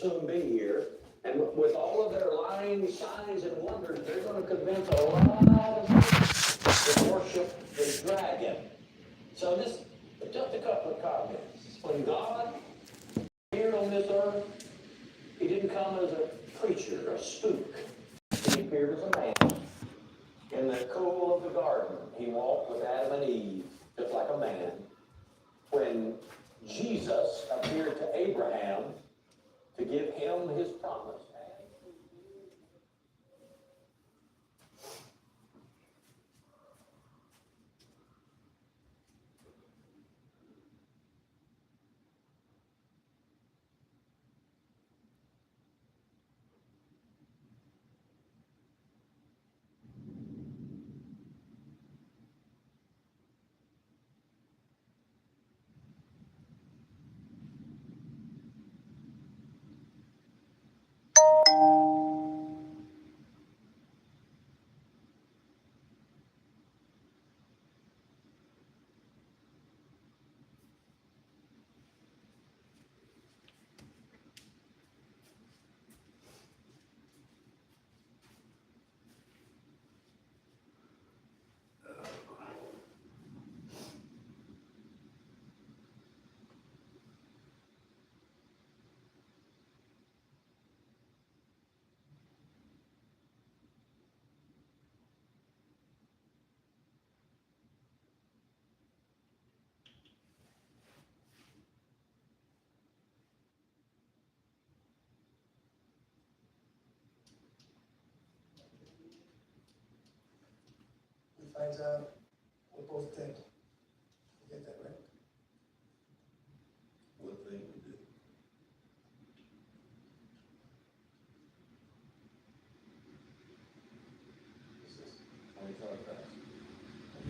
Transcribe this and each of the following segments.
soon be here. And with all of their lying signs and wonders, they're going to convince a lot of people to worship the dragon. So just a couple of comments. When God appeared on this earth, he didn't come as a preacher, a spook. He appeared as a man. In the cool of the garden, he walked with Adam and Eve, just like a man. When Jesus appeared to Abraham to give him his promise. Finds out what both think. You get that right? What thing we do? This is 25 pounds. I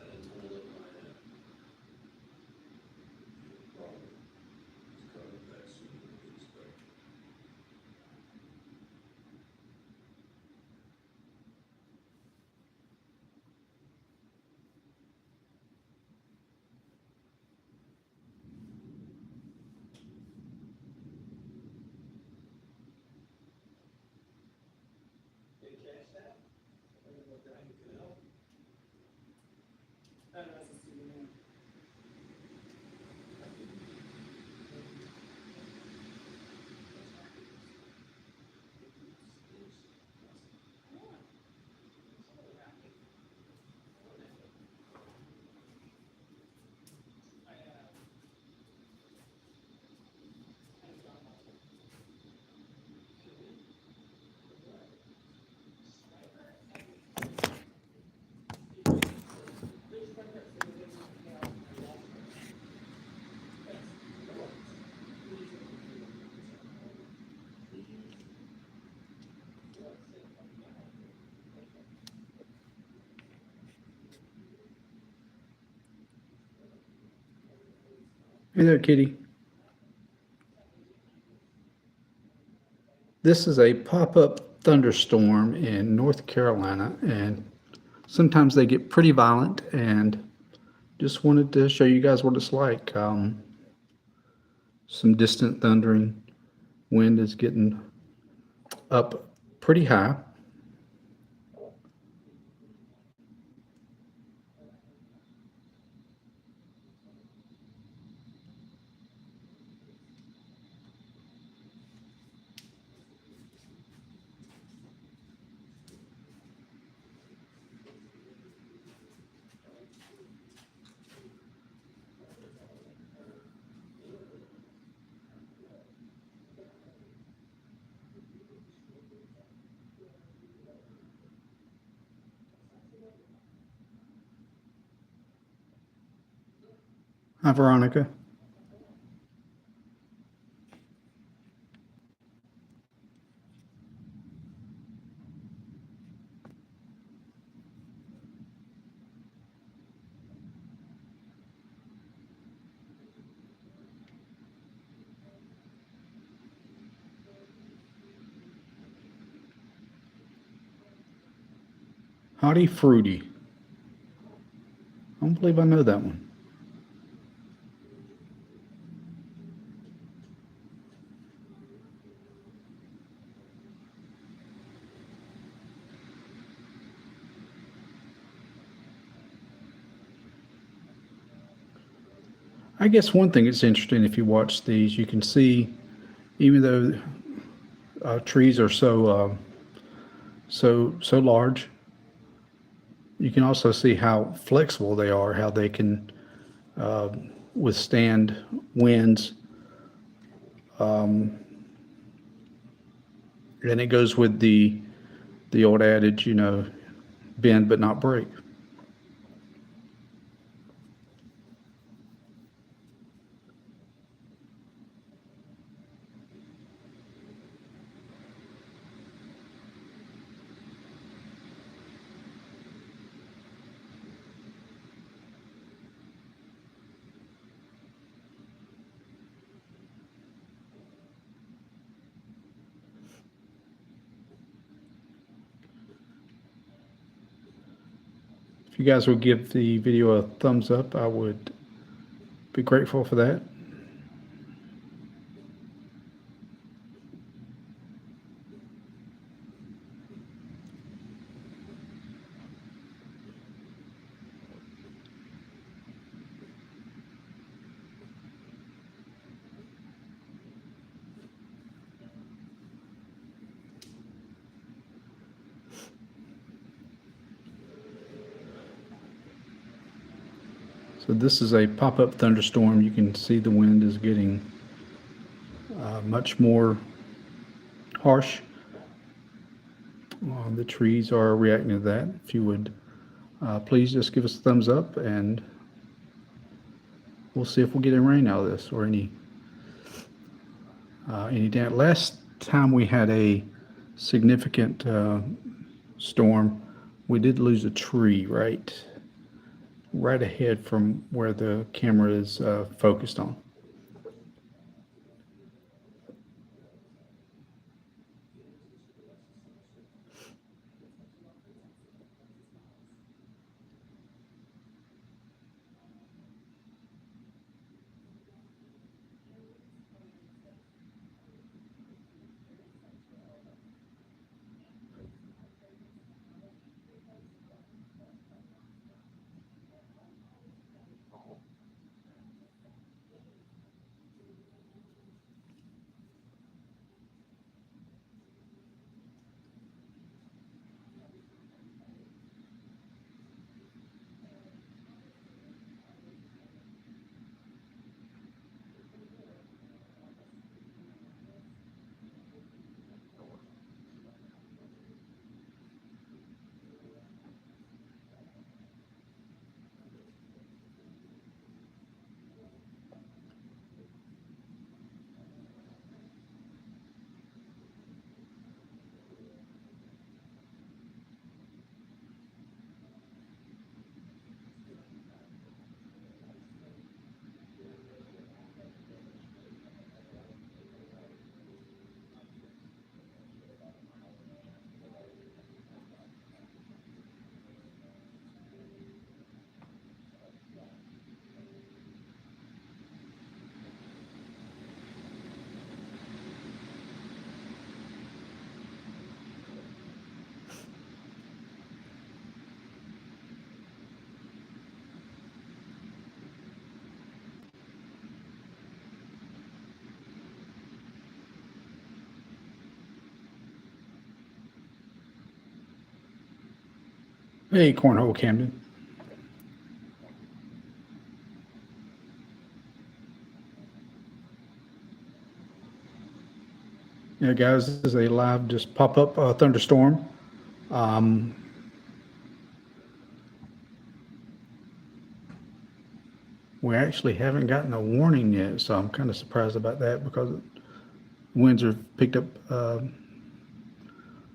didn't hold up my hand. Wrong. It's coming back sooner than we expected. Hey there, Kitty. This is a pop-up thunderstorm in North Carolina, and sometimes they get pretty violent, and just wanted to show you guys what it's like. Some distant thundering. Wind is getting up pretty high. Hi, Veronica. Howdy Fruity. I don't believe I know that one. I guess one thing that's interesting, if you watch these, you can see, even though trees are so large, you can also see how flexible they are, how they can withstand winds. And it goes with the old adage, bend but not break. If you guys would give the video a thumbs up, I would be grateful for that. So this is a pop-up thunderstorm. You can see the wind is getting much more harsh. The trees are reacting to that. If you would please just give us a thumbs up, and we'll see if we'll get any rain out of this or any damage. Last time we had a significant storm, we did lose a tree right ahead from where the camera is focused on. Hey, Cornhole Camden. Yeah, guys, this is a live just pop-up thunderstorm. We actually haven't gotten a warning yet, so I'm kind of surprised about that, because winds are picked up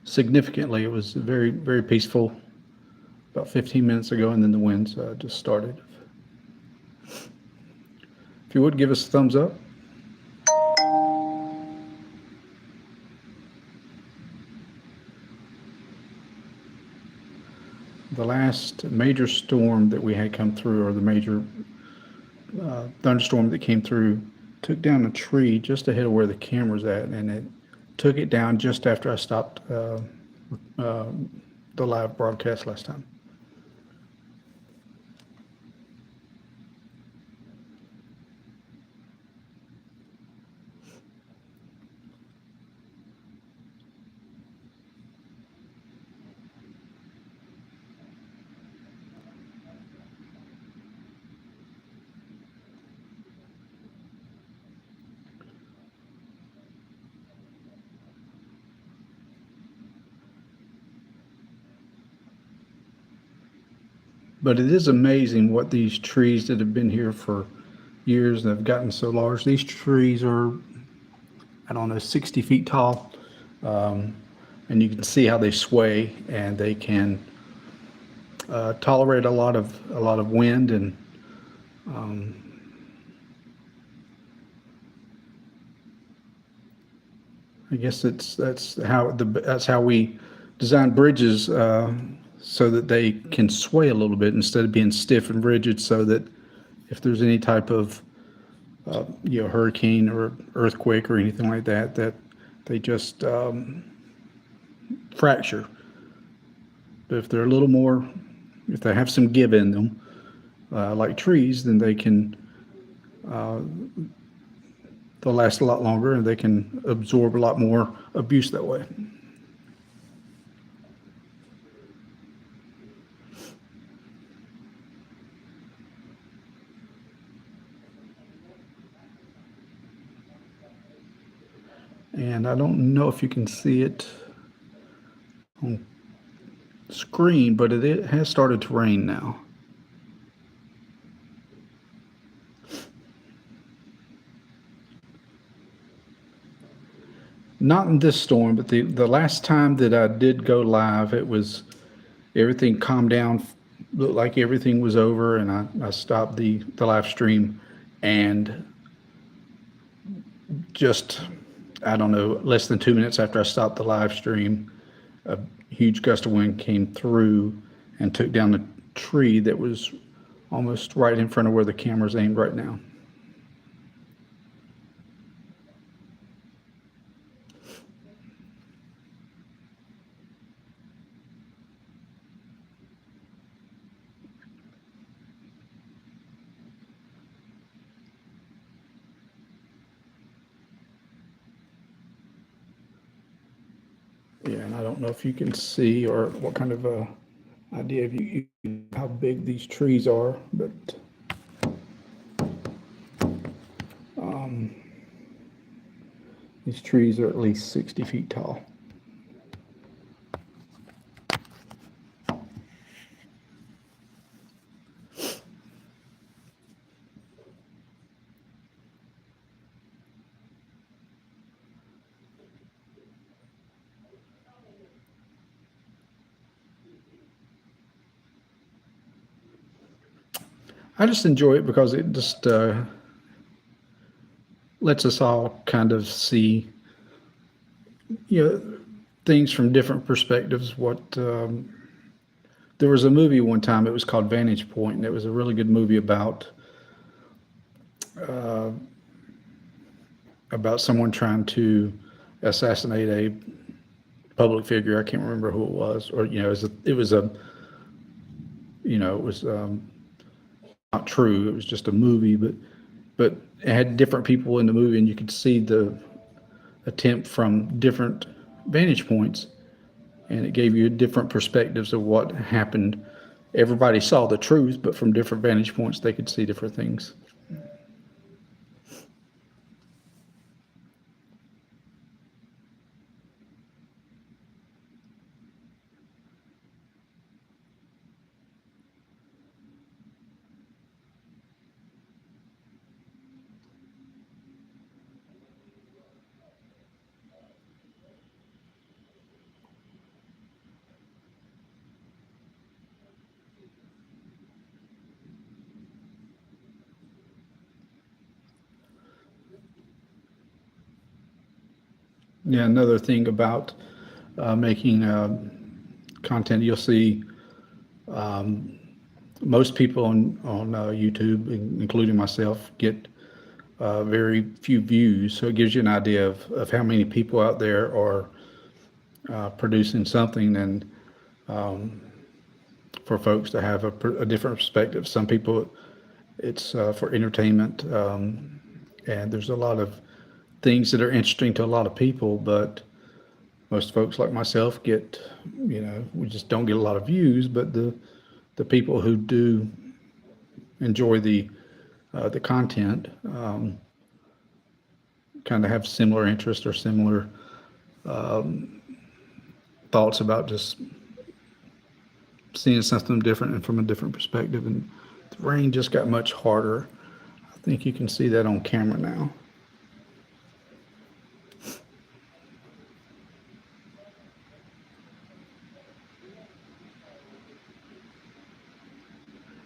significantly. It was very, very peaceful about 15 minutes ago, and then the winds just started. If you would give us a thumbs up. The last major storm that we had come through, or the major thunderstorm that came through, took down a tree just ahead of where the camera's at, and it took it down just after I stopped the live broadcast last time. But it is amazing what these trees that have been here for years and have gotten so large. These trees are, I don't know, 60 feet tall. And you can see how they sway, and they can tolerate a lot of wind, and I guess that's how we design bridges, so that they can sway a little bit instead of being stiff and rigid, so that if there's any type of hurricane or earthquake or anything like that, that they just fracture. But if they're a little more, if they have some give in them, like trees, then they'll last a lot longer, and they can absorb a lot more abuse that way. And I don't know if you can see it on screen, but it has started to rain now. Not in this storm, but the last time that I did go live, everything calmed down, looked like everything was over, and I stopped the live stream, and just, I don't know, less than 2 minutes after I stopped the live stream, a huge gust of wind came through and took down the tree that was almost right in front of where the camera's aimed right now. Yeah, and I don't know if you can see or what kind of idea of how big these trees are, but these trees are at least 60 feet tall. I just enjoy it because it just lets us all kind of see, things from different perspectives. There was a movie one time. It was called Vantage Point, and it was a really good movie about someone trying to assassinate a public figure. I can't remember who it was, or it was not true. It was just a movie, but it had different people in the movie, and you could see the attempt from different vantage points, and it gave you different perspectives of what happened. Everybody saw the truth, but from different vantage points, they could see different things. Yeah, another thing about making content, you'll see most people on YouTube, including myself, get very few views. So it gives you an idea of how many people out there are producing something, and for folks to have a different perspective. Some people, it's for entertainment, and there's a lot of things that are interesting to a lot of people, but most folks like myself we just don't get a lot of views. But the people who do enjoy the content kind of have similar interests or similar thoughts about just seeing something different and from a different perspective. And the rain just got much harder. I think you can see that on camera now.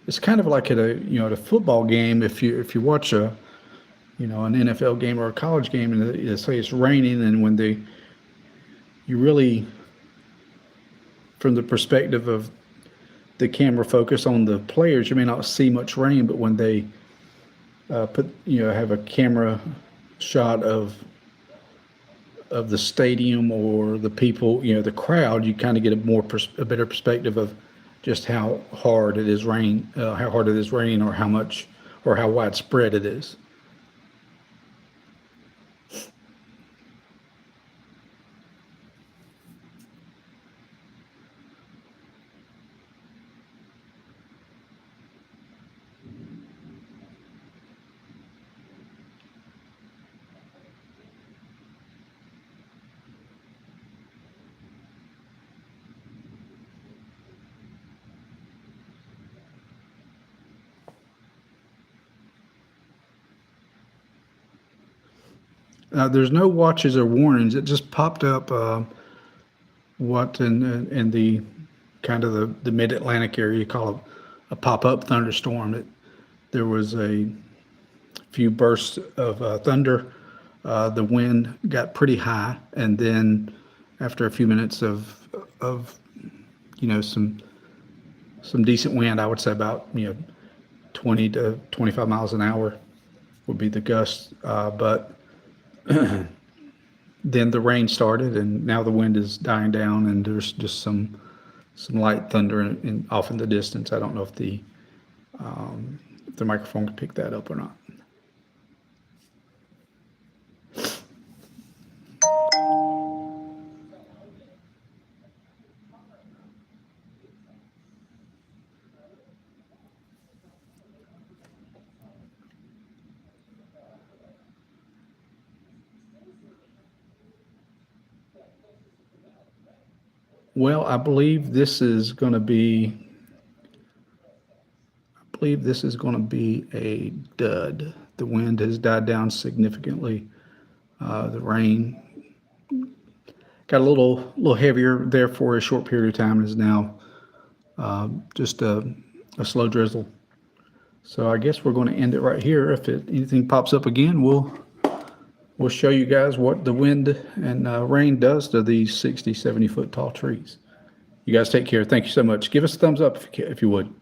It's kind of like at at a football game. If you watch an NFL game or a college game, and they say it's raining, and when you really, from the perspective of the camera focus on the players, you may not see much rain, but when they have a camera shot of the stadium or the people, the crowd, you kind of get a better perspective of just how hard it is raining, or how much or how widespread it is. There's no watches or warnings. It just popped up what in the kind of the mid-Atlantic area you call a pop-up thunderstorm. There was a few bursts of thunder. The wind got pretty high, and then after a few minutes of some decent wind, I would say about 20 to 25 miles an hour would be the gust, but then the rain started, and now the wind is dying down, and there's just some light thunder off in the distance. I don't know if the microphone can pick that up or not. Well, I believe this is going to be a dud. The wind has died down significantly. The rain got a little heavier there for a short period of time, and is now just a slow drizzle. So I guess we're going to end it right here. If anything pops up again, we'll show you guys what the wind and rain does to these 60, 70 foot tall trees. You guys take care. Thank you so much. Give us a thumbs up if you would.